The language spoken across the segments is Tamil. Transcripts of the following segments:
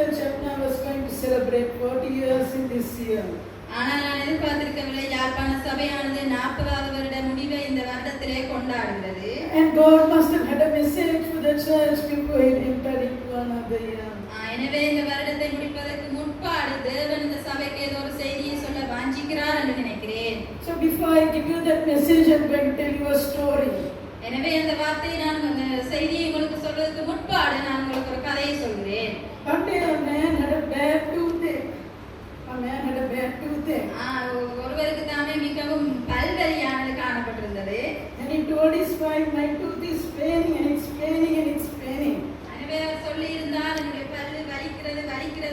that Jaffna was going to celebrate 40 years in this year. ஆனால் நான் எதிர்பார்த்திருக்கவில்லை யாழ்ப்பாண சபையானது 40வது வருட முடிவை இந்த வருடத்திலே கொண்டாடுகிறது. And God must have had a message for the church before it entered into another year. எனவே இந்த வருடத்தை முடிப்பதற்கு முன்பாடு தேவன் இந்த சபைக்கு ஏதோ ஒரு செய்தியை சொல்ல வாஞ்சிக்கிறார் என்று நினைக்கிறேன். So before I give you that message, I'm going to tell you a story. எனவே இந்த வார்த்தையை நான் செய்தியை உங்களுக்கு சொல்வதற்கு முன்பாடு நான் உங்களுக்கு ஒரு கதையை சொல்கிறேன். One day a man had a bad toothache. ஒருவருக்கு தாமே மிகவும் பல்வலியானது காணப்பட்டிருந்தது. And he told his wife, my tooth is paining and it's paining and it's paining. எனவே அவர் சொல்லி இருந்தார் என்னுடைய பல்லு வலிக்கிறது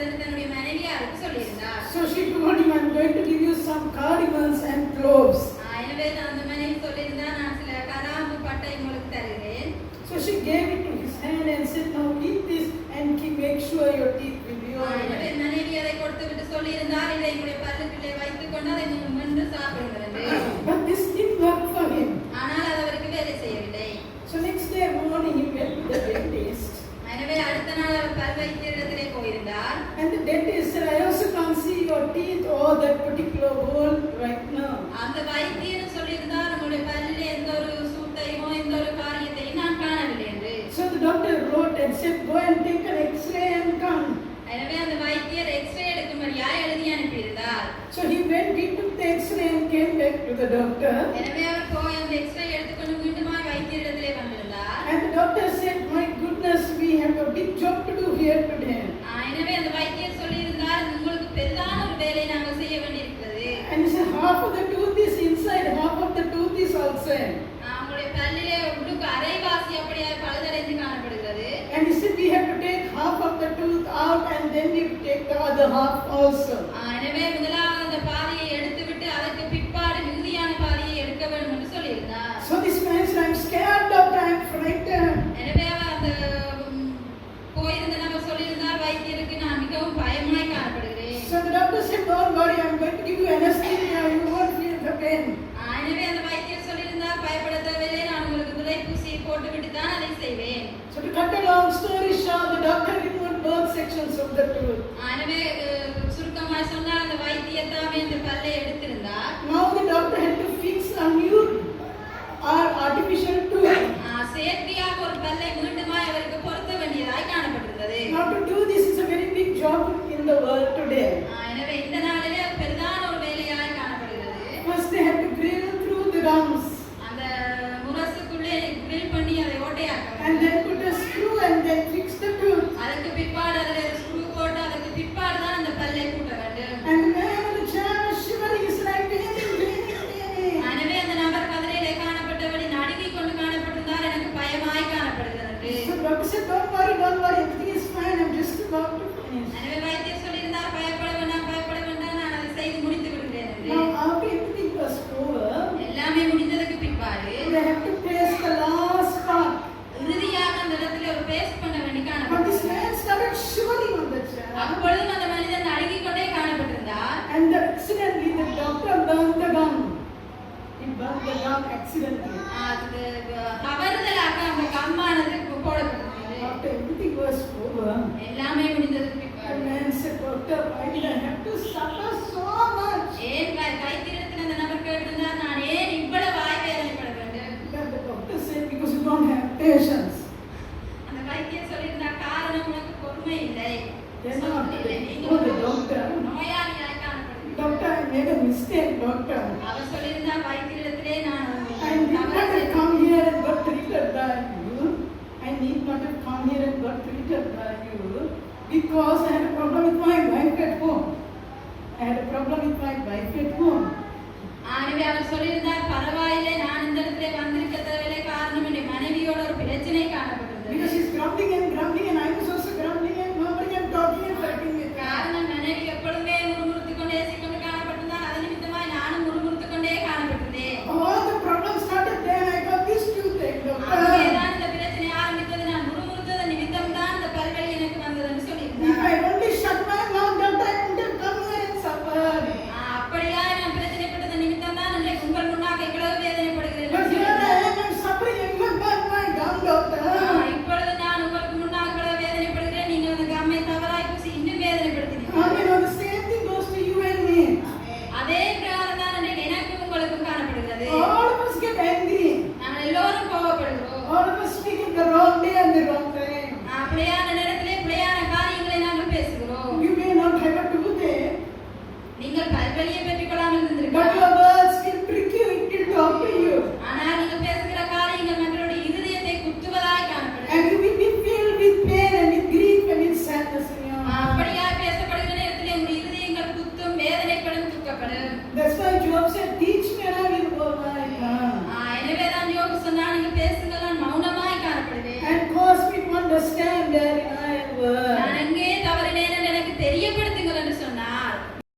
என்று தன்னுடைய மனைவியாருக்கு சொல்லி இருந்தார். So she told him, I'm going to give you some cardigans and cloves. எனவே அந்த மனைவி சொல்லி இருந்தார் நான் சில கராம்பு பட்டை உங்களுக்கு தருகிறேன். So she gave it to his hand and said, now eat this and make sure your teeth will be all right. எனவே மனைவி அதை கொடுத்துவிட்டு சொல்லி இருந்தார் இதை உங்களுடைய பல்லுக்குள்ளே வைத்துக் கொண்டு அதை மென்று சாப்பிடுங்கள் என்று. But this didn't work for him. ஆனால் அது அவருக்கு வேலை செய்யவில்லை. So next day morning he went to the dentist. எனவே அடுத்த நாள் அவர் பல் வைத்தியரிடத்திலே போயிருந்தார். And the dentist said, I also can't see your teeth or that particular hole right now. அந்த வைத்தியர் சொல்லி இருந்தார் உங்களுடைய பல்லில் எந்த ஒரு சூட்டையோ எந்த ஒரு காரியத்தையும் நான் காணவில்லை என்று. So the doctor wrote and said, go and take an X-ray and come. எனவே அந்த வைத்தியர் எக்ஸ்ரே எடுக்கும்படியாய் எழுதி அனுப்பியிருந்தார். So he went, he took the X-ray and came back to the doctor. எனவே அவர் போய் அந்த எக்ஸ்ரே எடுத்துக்கொண்டு மீண்டுமாய் வைத்தியரிடத்திலே வந்திருந்தார். And the doctor said, my goodness, we have a big job to do here today. எனவே அந்த வைத்தியர் சொல்லி இருந்தார் உங்களுக்கு பெரிதான ஒரு வேலை நாங்கள் செய்ய வேண்டியிருக்கிறது. And he said, half of the tooth is inside, half of the tooth is outside. உங்களுடைய பல்லிலே உள்ளுக்கு அரைவாசி அப்படியே பழுதடைந்து காணப்படுகிறது. And he said, we have to take half of the tooth out and then we take the other half also. எனவே முதலாவது அந்த பாதியை எடுத்துவிட்டு அதற்கு பிற்பாடு மிகுதியான பாதியை எடுக்க வேண்டும் என்று சொல்லியிருந்தார். So this man said, I'm scared, doctor, I'm frightened. எனவே அந்த போயிருந்த நபர் சொல்லியிருந்தார் வைத்தியருக்கு நான் மிகவும் பயமாய் காணப்படுகிறேன். So the doctor said, don't worry, I'm going to give you anesthesia, you won't feel the pain. எனவே அந்த வைத்தியர் சொல்லியிருந்தார் பயப்பட தேவையில்லை நான் உங்களுக்கு விதைப்பூசியை போட்டுவிட்டு தான் அதை செய்வேன். So to cut a long story short, the doctor removed both sections of the tooth. எனவே சுருக்கமாய் சொன்னால் அந்த வைத்தியர் தாமே இந்த பல்லை எடுத்திருந்தார். Now the doctor had to fix a new artificial tooth. செயற்கையாக ஒரு பல்லை மீண்டுமாய் அவருக்கு பொருத்த வேண்டியதாய் காணப்பட்டிருந்தது. Now to do this is a very big job in the world today. எனவே இந்த நாளிலே பெரிதான ஒரு வேலையாய் காணப்படுகிறது. First they had to drill through the gums. அந்த முரசுக்குள்ளே ட்ரில் பண்ணி அதை ஓட்டையாக்க. And then put a screw and then fix the tooth. அதுக்கு பிற்பாடு அதில் ஒரு ஸ்க்ரூ போட்டு அதுக்கு பிற்பாடு தான் அந்த பல்லை கூட்ட வேண்டும். And the man on the chair was shivering, he's like, எனவே அந்த நபர் கதிரையிலே காணப்பட்டபடி நடுங்கிக் கொண்டு காணப்பட்டிருந்தார் எனக்கு பயமாய் காணப்படுகிறது. So the doctor said, don't worry, everything is fine, I'm just about to finish. எனவே வைத்தியர் சொல்லியிருந்தார் பயப்பட வேண்டாம் நான் அதை செய்து முடித்து விடுகிறேன் என்று. Now after everything was over, எல்லாமே முடிந்ததுக்கு பிற்பாடு they have to paste the last part. இறுதியாக அந்த இடத்துல ஒரு பேஸ்ட் பண்ண வேண்டி But this காணப்பட்டது. man started shivering on the chair. அப்பொழுதும் அந்த மனிதன் நடுங்கிக் கொண்டே காணப்பட்டிருந்தார். And accidentally the doctor burned the gum. He burned the gum accidentally. அது தவறுதலாக அந்த கம்மானது போடப்பட்டிருந்தது. After everything was over, எல்லாமே முடிந்ததுக்கு the பிற்பாடு man said, doctor, why did I have to suffer so much? ஏன் வைத்தியத்தில் அந்த நபர் கேட்டிருந்தார் நான் ஏன் இவ்வளவு வேதனைப்பட வேண்டும்? Then the doctor said, because you don't have patience. அந்த வைத்தியர் சொல்லியிருந்தார் காரணம் உனக்கு பொறுமை இல்லை. Then after the doctor, நோயாளியாய் காணப்படுகிறது. doctor, I made a mistake, doctor. அவர் சொல்லியிருந்தார் வைத்தியத்திலே நான் I need not have come here and got treated by you. I need not have come here and got treated by you because I had a problem with my wife at home. எனவே அவர் சொல்லியிருந்தார் பரவாயில்லை நான் இந்த இடத்துல வந்திருக்க தேவையில்லை காரணம் என்னுடைய மனைவியோட ஒரு பிரச்சனை காணப்பட்டது. Because she's grumbling and I was also grumbling and murmuring and talking and fighting with her. காரணம் மனைவி எப்பொழுதுமே முறுமுறுத்துக் கொண்டே சிக்கொண்டு காணப்பட்டிருந்தார். அது நிமித்தமாய் நானும் முறுமுறுத்துக் கொண்டே காணப்பட்டேன். All the problems started then. I got this toothache, doctor. அங்கேதான் இந்த பிரச்சனை ஆரம்பித்தது. நான் முறுமுறுத்தது நிமித்தம் தான் இந்த பல்வலி எனக்கு வந்ததுன்னு சொல்லியிருந்தார். If I only shut my mouth, doctor, I would have come here and suffered. அப்படியா நான் பிரச்சனைப்பட்டது நிமித்தம் தான் இன்றைக்கு உங்கள் முன்னால் All of us speak in the wrong day and the wrong time. பிழையான நேரத்திலே பிழையான காரியங்களை நாங்கள் பேசுகிறோம். You may not have a tooth there, நீங்கள் பல்வலியை பெற்றுக் கொள்ளாமல் but இருந்திருக்கலாம். your words will prick you, it will talk to you. ஆனால் நீங்கள் பேசுகிற காரியங்கள் மற்றவருடைய இருதயத்தை குத்துவதாய் காணப்படும். And you will be filled with pain and with grief and with sadness in your heart. அப்படியாய் பேசப்படுகிற நேரத்திலே உங்கள் இருதயங்கள் குத்தும், வேதனைப்படும், துக்கப்படும். That's why Job said, teach me and I will go my path. எனவேதான் யோபு சொன்னான்,